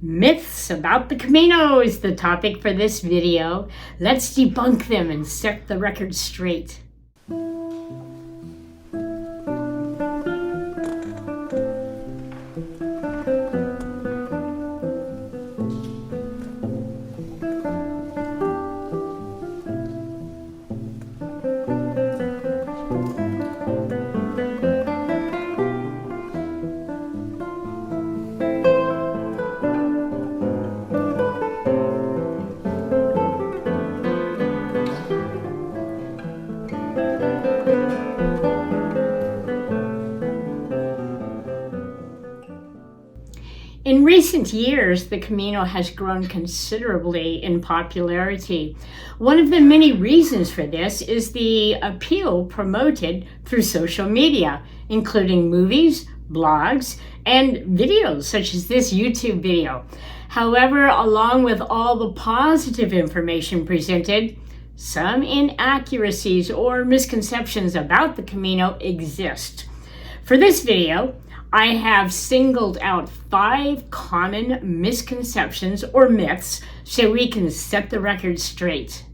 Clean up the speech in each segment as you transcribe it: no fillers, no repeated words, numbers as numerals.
Myths about the Camino is the topic for this video. Let's debunk them and set the record straight. In recent years, the Camino has grown considerably in popularity. One of the many reasons for this is the appeal promoted through social media, including movies, blogs, and videos such as this YouTube video. However, along with all the positive information presented, some inaccuracies or misconceptions about the Camino exist. For this video, I have singled out 5 common misconceptions or myths so we can set the record straight.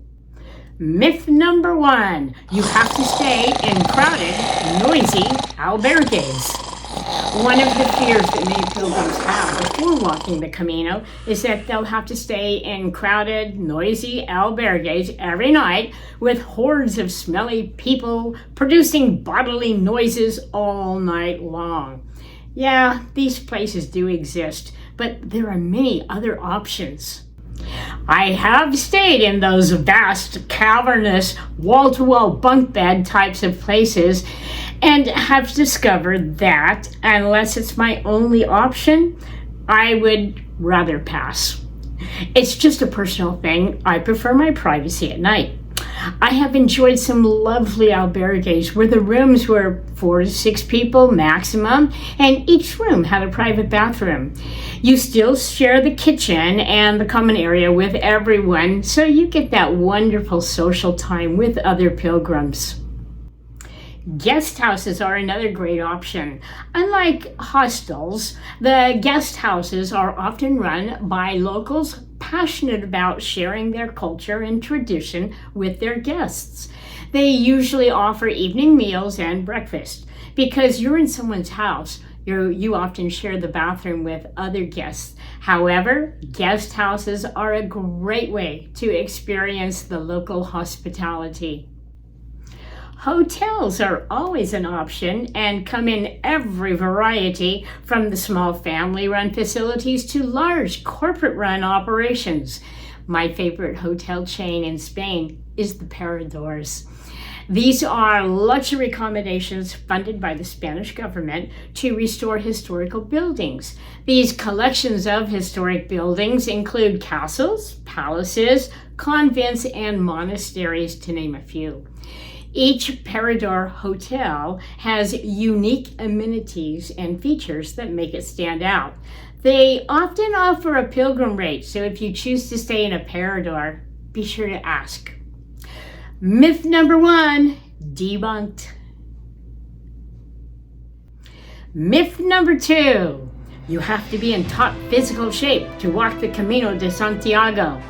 Myth number 1, you have to stay in crowded, noisy albergues. One of the fears that many pilgrims have before walking the Camino is that they'll have to stay in crowded, noisy albergues every night with hordes of smelly people producing bodily noises all night long. Yeah, these places do exist, but there are many other options. I have stayed in those vast, cavernous, wall-to-wall bunk bed types of places and have discovered that, unless it's my only option, I would rather pass. It's just a personal thing. I prefer my privacy at night. I have enjoyed some lovely albergues where the rooms were 4 to 6 people maximum, and each room had a private bathroom. You still share the kitchen and the common area with everyone, so you get that wonderful social time with other pilgrims. Guest houses are another great option. Unlike hostels, the guest houses are often run by locals passionate about sharing their culture and tradition with their guests. They usually offer evening meals and breakfast. Because you're in someone's house, you often share the bathroom with other guests. However, guest houses are a great way to experience the local hospitality. Hotels are always an option and come in every variety, from the small family-run facilities to large corporate-run operations. My favorite hotel chain in Spain is the Paradors. These are luxury accommodations funded by the Spanish government to restore historical buildings. These collections of historic buildings include castles, palaces, convents, and monasteries, to name a few. Each Parador hotel has unique amenities and features that make it stand out. They often offer a pilgrim rate, so if you choose to stay in a Parador, be sure to ask. Myth number 1, debunked. Myth number 2, you have to be in top physical shape to walk the Camino de Santiago.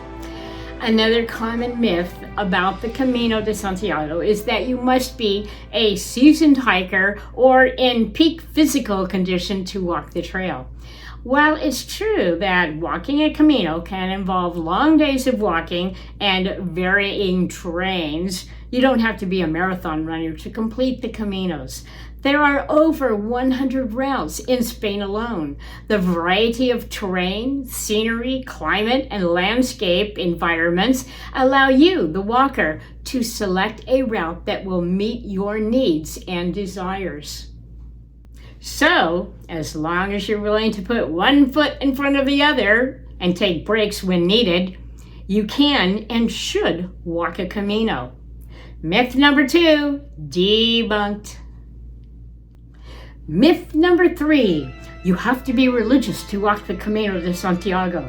Another common myth about the Camino de Santiago is that you must be a seasoned hiker or in peak physical condition to walk the trail. While it's true that walking a Camino can involve long days of walking and varying terrains, you don't have to be a marathon runner to complete the Caminos. There are over 100 routes in Spain alone. The variety of terrain, scenery, climate, and landscape environments allow you, the walker, to select a route that will meet your needs and desires. So, as long as you're willing to put one foot in front of the other and take breaks when needed, you can and should walk a Camino. Myth number 2, debunked. Myth number 3, you have to be religious to walk the Camino de Santiago.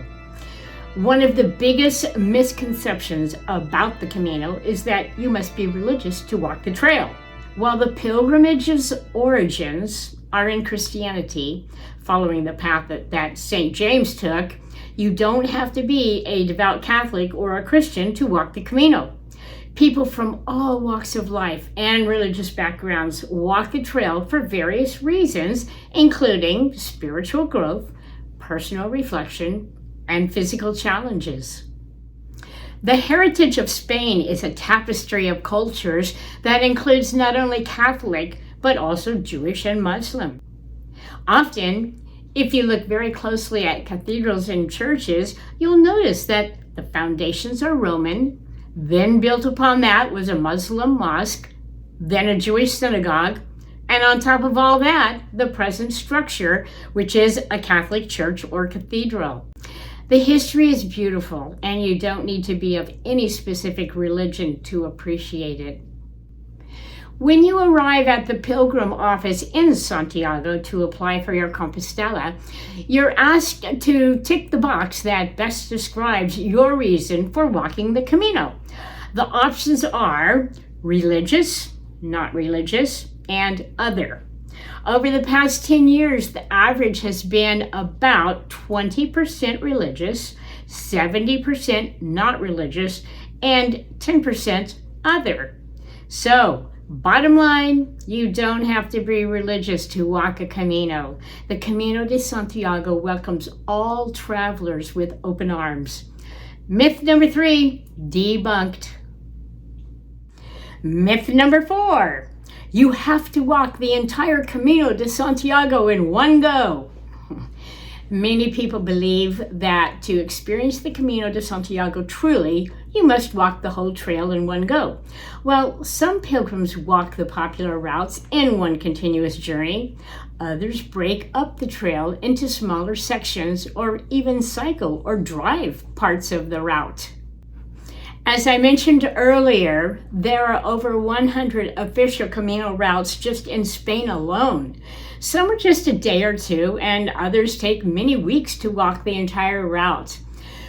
One of the biggest misconceptions about the Camino is that you must be religious to walk the trail. While the pilgrimage's origins are in Christianity, following the path that St. James took, You don't have to be a devout Catholic or a Christian to walk the Camino. People from all walks of life and religious backgrounds walk the trail for various reasons, including spiritual growth, personal reflection, and physical challenges. The heritage of Spain is a tapestry of cultures that includes not only Catholic, but also Jewish and Muslim. Often, if you look very closely at cathedrals and churches, you'll notice that the foundations are Roman, then built upon that was a Muslim mosque, then a Jewish synagogue, and on top of all that, the present structure, which is a Catholic church or cathedral. The history is beautiful, and you don't need to be of any specific religion to appreciate it. When you arrive at the Pilgrim office in Santiago to apply for your Compostela, you're asked to tick the box that best describes your reason for walking the Camino. The options are religious, not religious, and other. Over the past 10 years, the average has been about 20% religious, 70% not religious, and 10% other. So, bottom line, you don't have to be religious to walk a Camino. The Camino de Santiago welcomes all travelers with open arms. Myth number 3, debunked. Myth number 4, you have to walk the entire Camino de Santiago in one go. Many people believe that to experience the Camino de Santiago truly, you must walk the whole trail in one go. Well, some pilgrims walk the popular routes in one continuous journey. Others break up the trail into smaller sections or even cycle or drive parts of the route. As I mentioned earlier, there are over 100 official Camino routes just in Spain alone. Some are just a day or two, and others take many weeks to walk the entire route.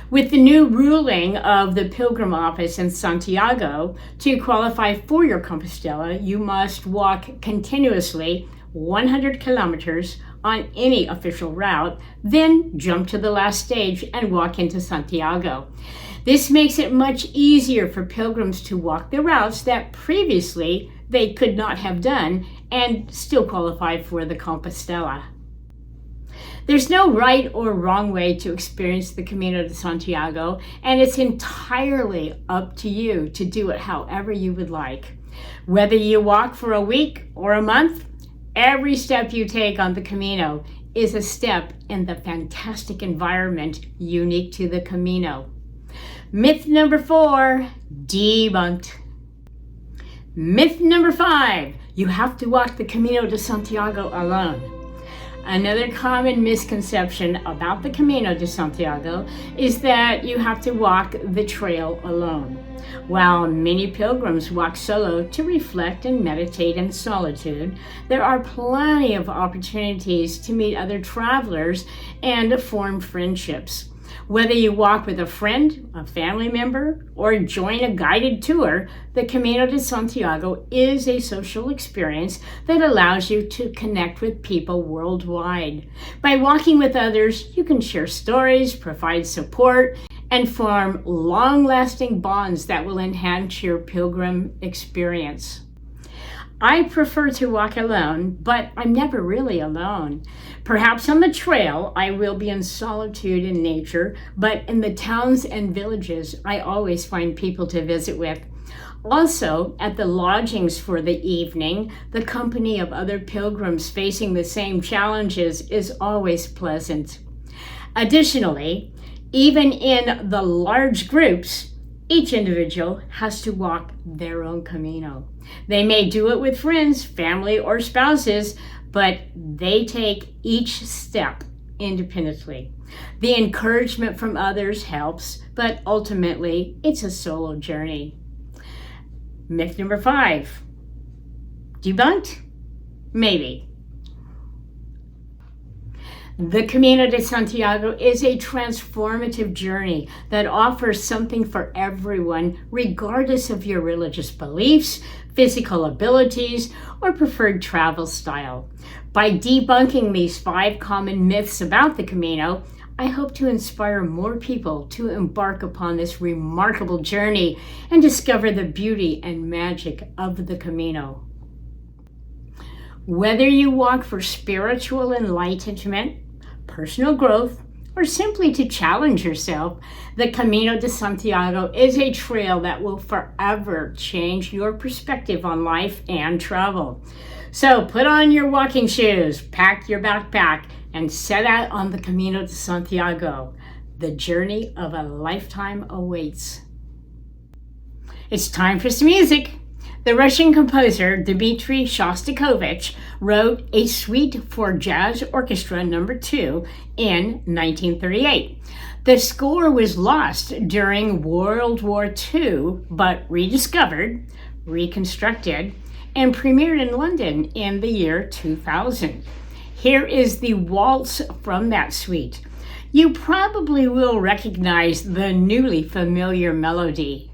With the new ruling of the Pilgrim office in Santiago, to qualify for your Compostela, you must walk continuously 100 kilometers on any official route, then jump to the last stage and walk into Santiago. This makes it much easier for pilgrims to walk the routes that previously they could not have done and still qualify for the Compostela. There's no right or wrong way to experience the Camino de Santiago, and it's entirely up to you to do it however you would like. Whether you walk for a week or a month, every step you take on the Camino is a step in the fantastic environment unique to the Camino. Myth number 4, debunked. Myth number 5, you have to walk the Camino de Santiago alone. Another common misconception about the Camino de Santiago is that you have to walk the trail alone. While many pilgrims walk solo to reflect and meditate in solitude, there are plenty of opportunities to meet other travelers and form friendships. Whether you walk with a friend, a family member, or join a guided tour, the Camino de Santiago is a social experience that allows you to connect with people worldwide. By walking with others, you can share stories, provide support, and form long-lasting bonds that will enhance your pilgrim experience. I prefer to walk alone, but I'm never really alone. Perhaps on the trail, I will be in solitude in nature, but in the towns and villages, I always find people to visit with. Also, at the lodgings for the evening, the company of other pilgrims facing the same challenges is always pleasant. Additionally, even in the large groups, each individual has to walk their own Camino. They may do it with friends, family, or spouses, but they take each step independently. The encouragement from others helps, but ultimately, it's a solo journey. Myth number 5, debunked? Maybe. The Camino de Santiago is a transformative journey that offers something for everyone, regardless of your religious beliefs, physical abilities, or preferred travel style. By debunking these 5 common myths about the Camino, I hope to inspire more people to embark upon this remarkable journey and discover the beauty and magic of the Camino. Whether you walk for spiritual enlightenment, personal growth, or simply to challenge yourself, the Camino de Santiago is a trail that will forever change your perspective on life and travel. So put on your walking shoes, pack your backpack, and set out on the Camino de Santiago. The journey of a lifetime awaits. It's time for some music. The Russian composer Dmitri Shostakovich wrote a Suite for Jazz Orchestra No. 2 in 1938. The score was lost during World War II, but rediscovered, reconstructed, and premiered in London in the year 2000. Here is the waltz from that suite. You probably will recognize the newly familiar melody.